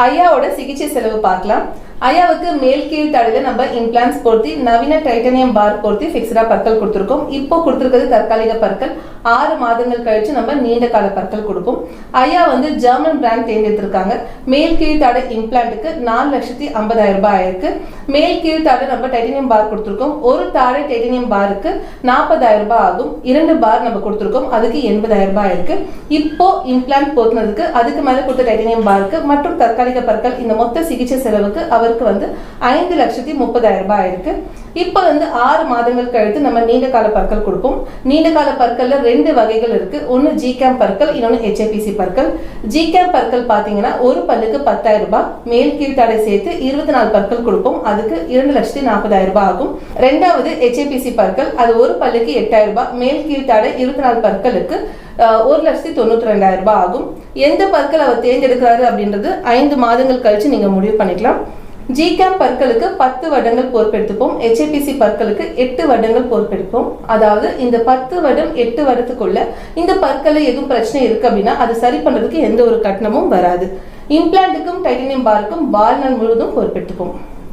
ஐயாவோட சிகிச்சை செலவு பார்க்கலாம். ஐயாவுக்கு மேல் கீழ் தடையில நம்ம இம்ப்ளான்ஸ் பொருத்தி நவீன டைட்டானியம் பார் பொருத்தி ஃபிக்ஸ்டா பற்கள் கொடுத்துருக்கோம். இப்போ கொடுத்துருக்கிறது தற்காலிக பற்கள். 6 மாதங்கள் கழிச்சு நம்ம நீண்ட கால பற்கள் கொடுப்போம். ஐயா வந்து ஜெர்மன் பிராண்ட் தேர்ந்தெடுத்திருக்காங்க. மேல் கீழ் தடை இம்ப்ளான்ட்டுக்கு 4,50,000 ரூபாய் ஆயிருக்கு. மேல் கீழ் தடை நம்ம டைட்டானியம் பார் கொடுத்துருக்கோம். ஒரு தாடை டைட்டானியம் பாருக்கு 40,000 ரூபாய் ஆகும். 2 பார் நம்ம கொடுத்துருக்கோம், அதுக்கு 80,000 ரூபாய் ஆயிருக்கு. இப்போ இம்ப்ளான்ட் போத்துனதுக்கு அதுக்கு மேல கொடுத்த டைட்டானியம் பாருக்கு மற்றும் தற்காலிக பற்கள் இந்த மொத்த சிகிச்சை செலவுக்கு அவருக்கு வந்து 5,30,000 ரூபாய் ஆயிருக்கு. இப்போ வந்து 6 மாதங்கள் கழித்து நம்ம நீண்ட கால பற்கள் கொடுப்போம். நீண்ட கால பற்கள்ல 2 வகைகள் இருக்கு. ஒன்னு ஜிகேம் பற்கள், இன்னொன்னு HIPC பற்கள். ஜிகேம் பற்கள் பாத்தீங்கன்னா ஒரு பல்லுக்கு 10,000 ரூபாய், மேல் கீழ் தடை சேர்த்து 24 பற்கள் கொடுப்போம், அதுக்கு 2,40,000 ரூபாய் ஆகும். ரெண்டாவது HIPC பற்கள், அது ஒரு பல்லுக்கு 8,000 ரூபாய், மேல் கீழ் தடை 24 பற்களுக்கு 1,92,000 ரூபாய் ஆகும். எந்த பற்கள் அவர் தேர்ந்தெடுக்கிறாரு அப்படின்றது 5 மாதங்கள் கழிச்சு நீங்க முடிவு பண்ணிக்கலாம். ஜிகேம் பற்களுக்கு 10 வருடங்கள் பொறுப்பெடுத்துப்போம். HIPC பற்களுக்கு 8 வருடங்கள் பொறுப்பெடுப்போம். அதாவது இந்த 10 வருடம் 8 வருடத்துக்குள்ள இந்த பற்கள்ல எதுவும் பிரச்சனை இருக்கு அப்படின்னா அது சரி பண்றதுக்கு எந்த ஒரு கட்டணமும் வராது. இம்ப்ளான்ட்டுக்கும் டைட்டானியம் பாருக்கும் வாழ்நாள் முழுவதும் பொறுப்பெடுத்துப்போம்.